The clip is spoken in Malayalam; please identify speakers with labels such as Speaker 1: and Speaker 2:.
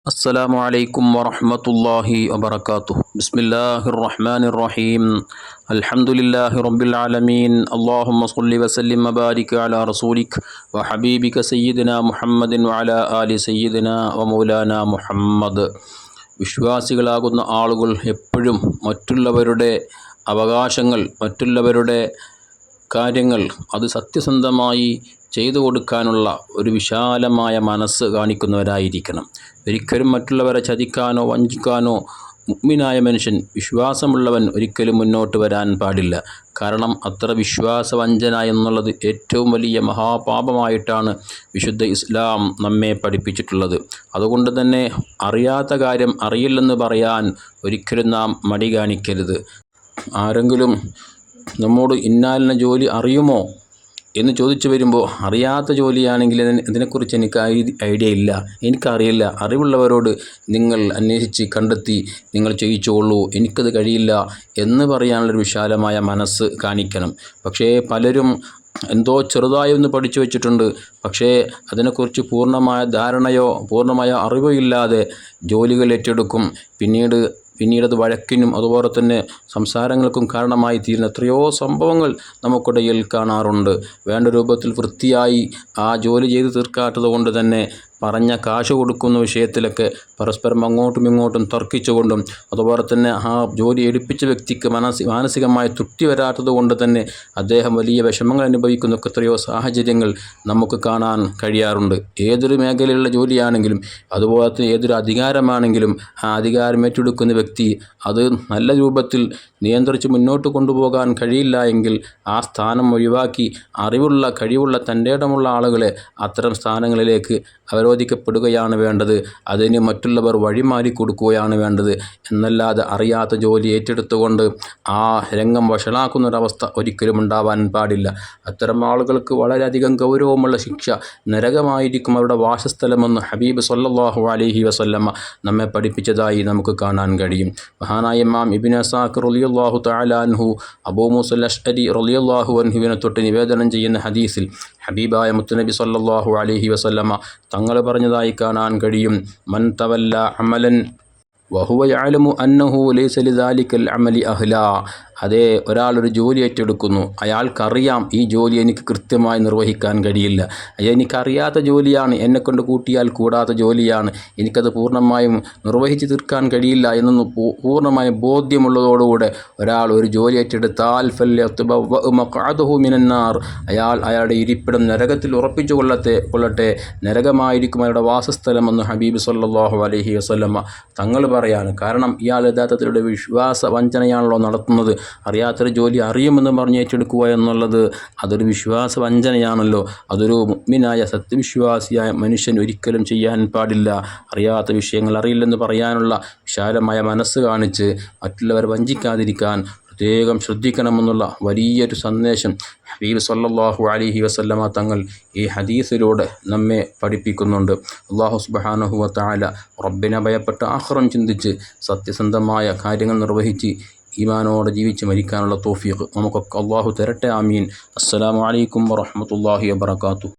Speaker 1: السلام عليكم ورحمة الله وبركاته بسم الله الرحمن الرحيم الحمد لله رب العالمين اللهم صل وسلم وبارك على رسولك وحبيبك سيدنا محمد وعلى آل سيدنا ومولانا محمد വിശ്വാസികളാകുന്ന ആളുകൾ എപ്പോഴും മറ്റുള്ളവരുടെ അവകാശങ്ങൾ മറ്റുള്ളവരുടെ കാര്യങ്ങൾ അത് സത്യസന്ധമായി ചെയ്തു കൊടുക്കാനുള്ള ഒരു വിശാലമായ മനസ്സ് കാണിക്കുന്നവരായിരിക്കണം. ഒരിക്കലും മറ്റുള്ളവരെ ചതിക്കാനോ വഞ്ചിക്കാനോ മുഅ്മിനായ മനുഷ്യൻ വിശ്വാസമുള്ളവൻ ഒരിക്കലും മുന്നോട്ട് വരാൻ പാടില്ല. കാരണം അത്ര വിശ്വാസവഞ്ചന എന്നുള്ളത് ഏറ്റവും വലിയ മഹാപാപമായിട്ടാണ് വിശുദ്ധ ഇസ്ലാം നമ്മെ പഠിപ്പിച്ചിട്ടുള്ളത്. അതുകൊണ്ട് തന്നെ അറിയാത്ത കാര്യം അറിയില്ലെന്ന് പറയാൻ ഒരിക്കലും നാം മടി കാണിക്കരുത്. ആരെങ്കിലും നമ്മോട് ഇന്നാലിന ജോലി അറിയുമോ എന്ന് ചോദിച്ചു വരുമ്പോൾ അറിയാത്ത ജോലിയാണെങ്കിൽ ഇതിനെക്കുറിച്ച് എനിക്ക് ഐഡിയ ഇല്ല, എനിക്കറിയില്ല, അറിവുള്ളവരോട് നിങ്ങൾ അന്വേഷിച്ച് കണ്ടെത്തി നിങ്ങൾ ചെയ്യിച്ചോളൂ, എനിക്കത് കഴിയില്ല എന്ന് പറയാനുള്ളൊരു വിശാലമായ മനസ്സ് കാണിക്കണം. പക്ഷേ പലരും എന്തോ ചെറുതായൊന്ന് പഠിച്ചു വച്ചിട്ടുണ്ട്, പക്ഷേ അതിനെക്കുറിച്ച് പൂർണ്ണമായ ധാരണയോ പൂർണ്ണമായ അറിവോ ഇല്ലാതെ ജോലികൾ ഏറ്റെടുക്കും. പിന്നീടത് വഴക്കിനും അതുപോലെ തന്നെ സംസാരങ്ങൾക്കും കാരണമായി തീരുന്ന എത്രയോ സംഭവങ്ങൾ നമുക്കിടയിൽ കാണാറുണ്ട്. വേണ്ട രൂപത്തിൽ വൃത്തിയായി ആ ജോലി ചെയ്ത് തീർക്കാത്തത് കൊണ്ട് തന്നെ പറഞ്ഞ കാശ് കൊടുക്കുന്ന വിഷയത്തിലൊക്കെ പരസ്പരം അങ്ങോട്ടും ഇങ്ങോട്ടും തർക്കിച്ചുകൊണ്ടും അതുപോലെ തന്നെ ആ ജോലി എടുപ്പിച്ച വ്യക്തിക്ക് മാനസികമായി തൃപ്തി വരാത്തത് കൊണ്ട് തന്നെ അദ്ദേഹം വലിയ വിഷമങ്ങൾ അനുഭവിക്കുന്ന എത്രയോ സാഹചര്യങ്ങൾ നമുക്ക് കാണാൻ കഴിയാറുണ്ട്. ഏതൊരു മേഖലയിലുള്ള ജോലിയാണെങ്കിലും അതുപോലെ തന്നെ ഏതൊരു അധികാരമാണെങ്കിലും ആ അധികാരം ഏറ്റെടുക്കുന്ന വ്യക്തി അത് നല്ല രൂപത്തിൽ നിയന്ത്രിച്ച് മുന്നോട്ട് കൊണ്ടുപോകാൻ കഴിയില്ല എങ്കിൽ ആ സ്ഥാനം ഒഴിവാക്കി കഴിവുള്ള തൻ്റെ ഇടമുള്ള ആളുകളെ അത്തരം സ്ഥാനങ്ങളിലേക്ക് അവരോധിക്കപ്പെടുകയാണ് വേണ്ടത്. അതിന് മറ്റുള്ളവർ വഴിമാറി കൊടുക്കുകയാണ് വേണ്ടത്. എന്നല്ലാതെ അറിയാത്ത ജോലി ഏറ്റെടുത്തുകൊണ്ട് ആ രംഗം വഷളാക്കുന്നൊരവസ്ഥ ഒരിക്കലും ഉണ്ടാവാൻ പാടില്ല. അത്തരം ആളുകൾക്ക് വളരെയധികം ഗൗരവമുള്ള ശിക്ഷ നരകമായിരിക്കും അവരുടെ വാസസ്ഥലമെന്ന് ഹബീബ് സല്ലല്ലാഹു അലൈഹി വസല്ലമ നമ്മെ പഠിപ്പിച്ചതായി നമുക്ക് കാണാൻ കഴിയും. മഹാനായ ഇമാം ഇബ്നു അസാക്കിർ റളിയല്ലാഹു തആല അൻഹു അബൂ മൂസ അശ്അരി റളിയല്ലാഹു അൻഹുവിനെ തൊട്ട് നിവേദനം ചെയ്യുന്ന ഹദീസിൽ ഹബീബായ മുത്തുനബി സല്ലല്ലാഹു അലൈഹി വസല്ലമ തങ്ങൾ പറഞ്ഞതായി കാണാൻ കഴിയും. മൻ തവല്ല അമലൻ വഹുവ യഅലമു അന്നഹു ലൈസ ലിദാലിക്കൽ അമലി അഹ്ലാ. അതേ, ഒരാളൊരു ജോലി ഏറ്റെടുക്കുന്നു, അയാൾക്കറിയാം ഈ ജോലി എനിക്ക് കൃത്യമായി നിർവഹിക്കാൻ കഴിയില്ല, എനിക്കറിയാത്ത ജോലിയാണ്, എന്നെക്കൊണ്ട് കൂട്ടിയാൽ കൂടാത്ത ജോലിയാണ്, എനിക്കത് പൂർണ്ണമായും നിർവഹിച്ച് തീർക്കാൻ കഴിയില്ല എന്നൊന്ന് പൂർണ്ണമായും ബോധ്യമുള്ളതോടുകൂടെ ഒരാൾ ഒരു ജോലി ഏറ്റെടുത്താൽ ഫല്യതബവ്വഅ മഖ്അദഹു മിനന്നാർ, അയാളുടെ ഇരിപ്പിടം നരകത്തിൽ ഉറപ്പിച്ചു കൊള്ളട്ടെ, നരകമായിരിക്കും അയാളുടെ വാസസ്ഥലമെന്ന് ഹബീബ് സല്ലല്ലാഹു അലൈഹി വസല്ലമ തങ്ങൾ പറയാണ്. കാരണം ഇയാൾ യഥാർത്ഥത്തിലുള്ള വിശ്വാസ വഞ്ചനയാണല്ലോ നടത്തുന്നത്. അറിയാത്തൊരു ജോലി അറിയുമെന്ന് പറഞ്ഞ് ഏറ്റെടുക്കുക എന്നുള്ളത് അതൊരു വിശ്വാസ വഞ്ചനയാണല്ലോ. അതൊരു മുഅ്മിനായ സത്യവിശ്വാസിയായ മനുഷ്യൻ ഒരിക്കലും ചെയ്യാൻ പാടില്ല. അറിയാത്ത വിഷയങ്ങൾ അറിയില്ലെന്ന് പറയാനുള്ള വിശാലമായ മനസ്സ് കാണിച്ച് മറ്റുള്ളവരെ വഞ്ചിക്കാതിരിക്കാൻ പ്രത്യേകം ശ്രദ്ധിക്കണമെന്നുള്ള വലിയൊരു സന്ദേശം ഹബീബ് സല്ലല്ലാഹു അലൈഹി വസല്ലമ തങ്ങൾ ഈ ഹദീസിലൂടെ നമ്മെ പഠിപ്പിക്കുന്നുണ്ട്. അല്ലാഹു സുബ്ഹാനഹു വ തആല റബ്ബിനെ ഭയപ്പെട്ട് ആഖിറം ചിന്തിച്ച് സത്യസന്ധമായ കാര്യങ്ങൾ നിർവഹിച്ച് ഈമാനോടെ ജീവിച്ച് മരിക്കാനുള്ള തൗഫീഖ് നമുക്കൊക്കെ അല്ലാഹു തരട്ടെ. ആമീൻ. അസ്സലാമു അലൈക്കും വറഹ്മത്തുള്ളാഹി വബറകാതുഹു.